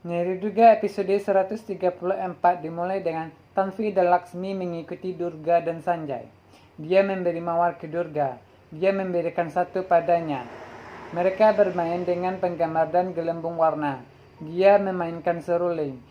Nyeri Durga episode 134 dimulai dengan Tanvi dan Laksmi mengikuti Durga dan Sanjay. Dia memberi mawar ke Durga. Dia memberikan satu padanya. Mereka bermain dengan penggambar dan gelembung warna. Dia memainkan seruling.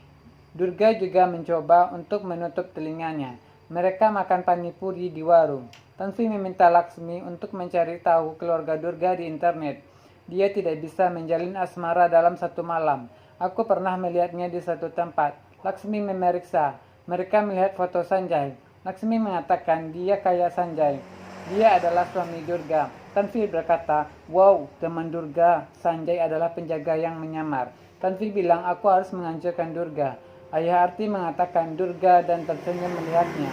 Durga juga mencoba untuk menutup telinganya. Mereka makan panipuri di warung. Tanvi meminta Laksmi untuk mencari tahu keluarga Durga di internet. Dia tidak bisa menjalin asmara dalam satu malam. Aku pernah melihatnya di satu tempat. Laksmi memeriksa. Mereka melihat foto Sanjay. Laksmi mengatakan dia kayak Sanjay. Dia adalah suami Durga. Tanvi berkata, wow, teman Durga. Sanjay adalah penjaga yang menyamar. Tanvi bilang, aku harus menghancurkan Durga. Ayah Arti mengatakan Durga dan tersenyum melihatnya.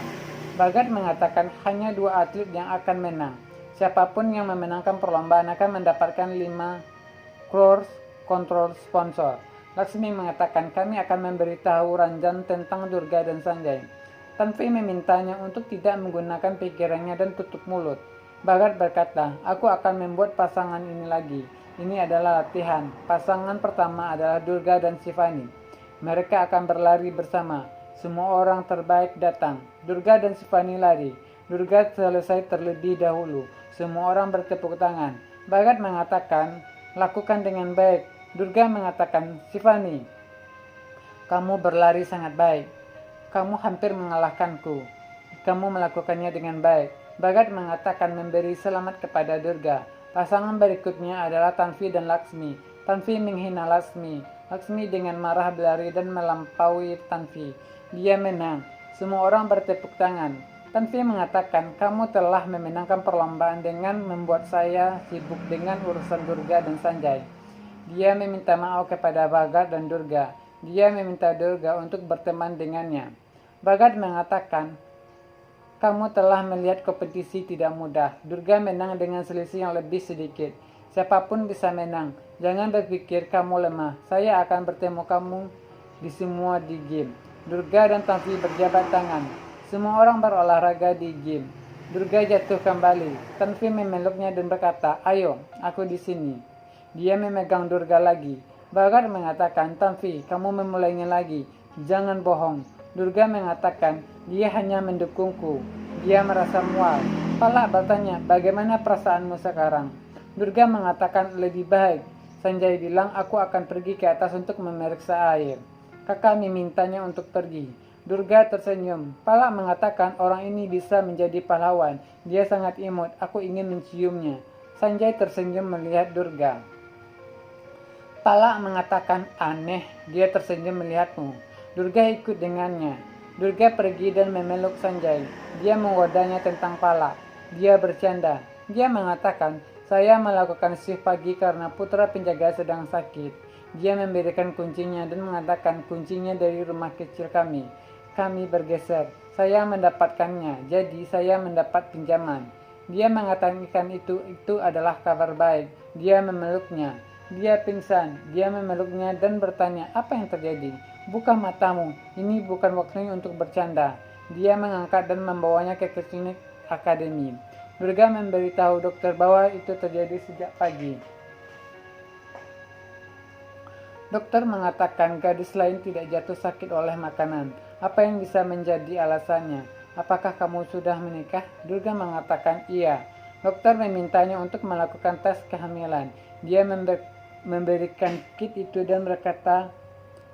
Bhagat mengatakan hanya 2 atlet yang akan menang. Siapapun yang memenangkan perlombaan akan mendapatkan 5 crores kontrol sponsor. Laksmi mengatakan kami akan memberitahu Ranjan tentang Durga dan Sanjay. Tanvi memintanya untuk tidak menggunakan pikirannya dan tutup mulut. Bhagat berkata, aku akan membuat pasangan ini lagi. Ini adalah latihan. Pasangan pertama adalah Durga dan Shivani. Mereka akan berlari bersama. Semua orang terbaik datang. Durga dan Shivani lari. Durga selesai terlebih dahulu. Semua orang bertepuk tangan. Bhagat mengatakan, lakukan dengan baik. Durga mengatakan, Shivani, kamu berlari sangat baik. Kamu hampir mengalahkanku. Kamu melakukannya dengan baik. Bhagat mengatakan memberi selamat kepada Durga. Pasangan berikutnya adalah Tanvi dan Laksmi. Tanvi menghina Laksmi. Laksmi dengan marah berlari dan melampaui Tanvi. Dia menang. Semua orang bertepuk tangan. Tanvi mengatakan, kamu telah memenangkan perlombaan dengan membuat saya sibuk dengan urusan Durga dan Sanjay. Dia meminta maaf kepada Bhagat dan Durga. Dia meminta Durga untuk berteman dengannya. Bhagat mengatakan, kamu telah melihat kompetisi tidak mudah. Durga menang dengan selisih yang lebih sedikit. Siapapun bisa menang. Jangan berpikir kamu lemah. Saya akan bertemu kamu di semua di game. Durga dan Tanvi berjabat tangan. Semua orang berolahraga di game. Durga jatuh kembali. Tanvi memeluknya dan berkata, ayo, aku di sini. Dia memegang Durga lagi. Bhagat mengatakan, Tanvi, kamu memulainya lagi. Jangan bohong. Durga mengatakan, dia hanya mendukungku. Dia merasa mual. Palak bertanya, bagaimana perasaanmu sekarang? Durga mengatakan, lebih baik. Sanjay bilang, aku akan pergi ke atas untuk memeriksa air. Kakak memintanya untuk pergi. Durga tersenyum. Palak mengatakan, orang ini bisa menjadi pahlawan. Dia sangat imut. Aku ingin menciumnya. Sanjay tersenyum melihat Durga. Palak mengatakan, aneh, dia tersenyum melihatmu. Durga ikut dengannya. Durga pergi dan memeluk Sanjay. Dia menggodanya tentang Palak. Dia bercanda. Dia mengatakan, saya melakukan shift pagi karena putra penjaga sedang sakit. Dia memberikan kuncinya dan mengatakan kuncinya dari rumah kecil kami. Kami bergeser. Saya mendapatkannya, jadi saya mendapat pinjaman. Dia mengatakan itu adalah kabar baik. Dia memeluknya. Dia pingsan. Dia memeluknya dan bertanya, apa yang terjadi? Buka matamu. Ini bukan waktunya untuk bercanda. Dia mengangkat dan membawanya ke klinik akademi. Durga memberitahu dokter bahwa itu terjadi sejak pagi. Dokter mengatakan gadis lain tidak jatuh sakit oleh makanan. Apa yang bisa menjadi alasannya? Apakah kamu sudah menikah? Durga mengatakan iya. Dokter memintanya untuk melakukan tes kehamilan. Dia memberikan kit itu dan berkata,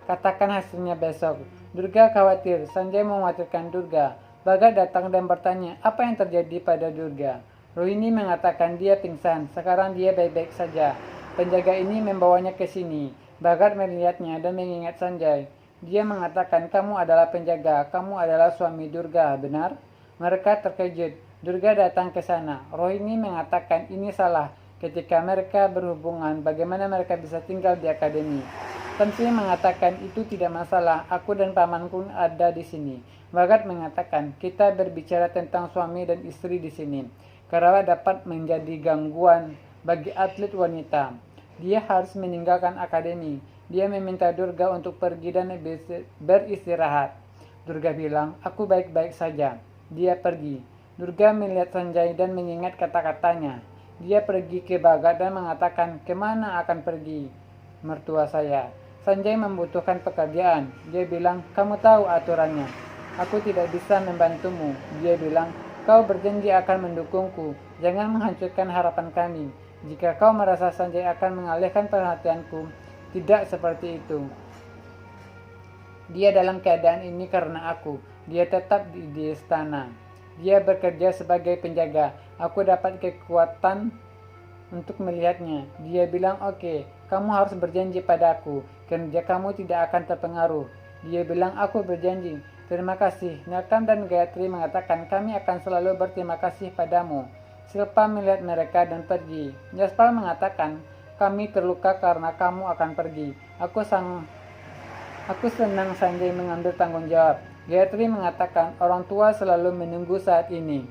katakan hasilnya besok. Durga khawatir. Sanjay mengkhawatirkan Durga. Bhagat datang dan bertanya, apa yang terjadi pada Durga? Rohini mengatakan dia pingsan. Sekarang dia baik-baik saja. Penjaga ini membawanya ke sini. Bhagat melihatnya dan mengingat Sanjay. Dia mengatakan, kamu adalah penjaga. Kamu adalah suami Durga, benar? Mereka terkejut. Durga datang ke sana. Rohini mengatakan ini salah. Ketika mereka berhubungan, bagaimana mereka bisa tinggal di akademi? Tanvi mengatakan itu tidak masalah. Aku dan pamanku ada di sini. Bhagat mengatakan kita berbicara tentang suami dan istri di sini. Karena dapat menjadi gangguan bagi atlet wanita. Dia harus meninggalkan akademi. Dia meminta Durga untuk pergi dan beristirahat. Durga bilang, aku baik-baik saja. Dia pergi. Durga melihat Sanjay dan mengingat kata-katanya. Dia pergi ke Bhagat dan mengatakan, kemana akan pergi? Mertua saya. Sanjay membutuhkan pekerjaan. Dia bilang, kamu tahu aturannya. Aku tidak bisa membantumu. Dia bilang, kau berjanji akan mendukungku. Jangan menghancurkan harapan kami. Jika kau merasa Sanjay akan mengalihkan perhatianku, tidak seperti itu. Dia dalam keadaan ini karena aku. Dia tetap di istana. Dia bekerja sebagai penjaga. Aku dapat kekuatan untuk melihatnya. Dia bilang, oke, kamu harus berjanji padaku. Kerja kamu tidak akan terpengaruh. Dia bilang, aku berjanji. Terima kasih. Narkam dan Gayatri mengatakan, kami akan selalu berterima kasih padamu. Silpa melihat mereka dan pergi. Jaspal mengatakan, kami terluka karena kamu akan pergi. Aku senang Sanjay mengambil tanggung jawab. Gayatri mengatakan, orang tua selalu menunggu saat ini.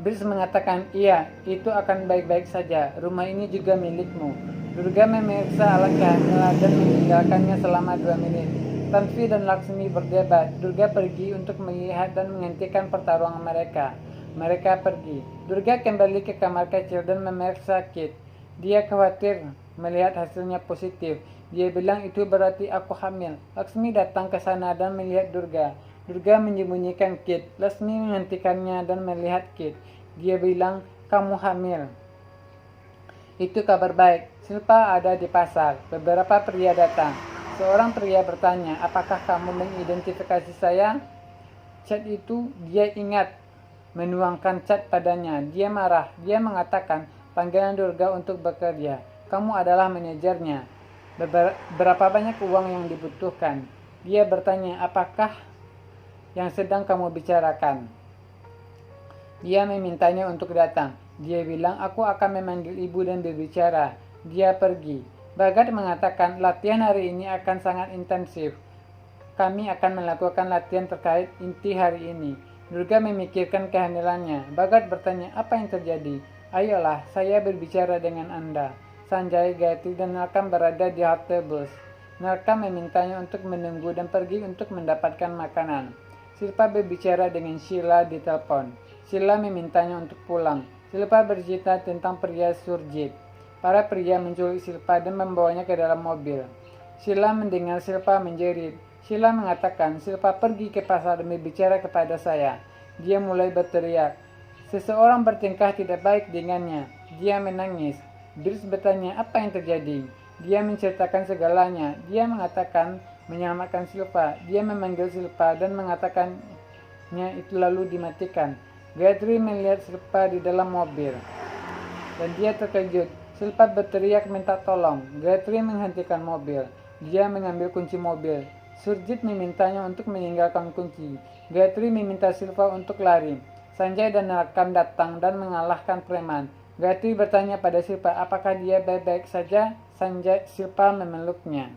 Bris mengatakan, iya, itu akan baik-baik saja. Rumah ini juga milikmu. Durga memeriksa alat kehamilan dan meninggalkannya selama 2 menit. Tanvi dan Laksmi berdebat. Durga pergi untuk melihat dan menghentikan pertarungan mereka. Mereka pergi. Durga kembali ke kamar kecil dan memeriksa Kit. Dia khawatir melihat hasilnya positif. Dia bilang itu berarti aku hamil. Laksmi datang ke sana dan melihat Durga. Durga menyembunyikan Kit. Laksmi menghentikannya dan melihat Kit. Dia bilang, kamu hamil. Itu kabar baik. Silpa ada di pasar. Beberapa pria datang. Seorang pria bertanya, apakah kamu mengidentifikasi saya? Cat itu dia ingat. Menuangkan cat padanya. Dia marah. Dia mengatakan, panggilan Durga untuk bekerja. Kamu adalah manajernya. Berapa banyak uang yang dibutuhkan? Dia bertanya, apakah yang sedang kamu bicarakan? Dia memintanya untuk datang. Dia bilang, aku akan memanggil ibu dan berbicara. Dia pergi. Bhagat mengatakan, latihan hari ini akan sangat intensif. Kami akan melakukan latihan terkait inti hari ini. Durga memikirkan kehamilannya. Bhagat bertanya, apa yang terjadi? Ayolah, saya berbicara dengan Anda. Sanjay, Gayatri, dan Narkam berada di halte bus. Narkam memintanya untuk menunggu dan pergi untuk mendapatkan makanan. Silpa berbicara dengan Sheila di telepon. Sheila memintanya untuk pulang. Silpa bercerita tentang pria Surjit. Para pria menculik Silpa dan membawanya ke dalam mobil. Sheila mendengar Silpa menjerit. Sheila mengatakan, Silpa pergi ke pasar dan berbicara kepada saya. Dia mulai berteriak. Seseorang bertingkah tidak baik dengannya. Dia menangis. Bris bertanya, apa yang terjadi? Dia menceritakan segalanya. Dia mengatakan menyelamatkan Silpa. Dia memanggil Silpa dan mengatakannya itu lalu dimatikan. Gayatri melihat Silpa di dalam mobil. Dan dia terkejut. Silpa berteriak minta tolong. Gayatri menghentikan mobil. Dia mengambil kunci mobil. Surjit memintanya untuk meninggalkan kunci. Gayatri meminta Silpa untuk lari. Sanjay dan Narkam datang dan mengalahkan preman. Gayatri bertanya pada Silpa apakah dia baik-baik saja. Silpa memeluknya.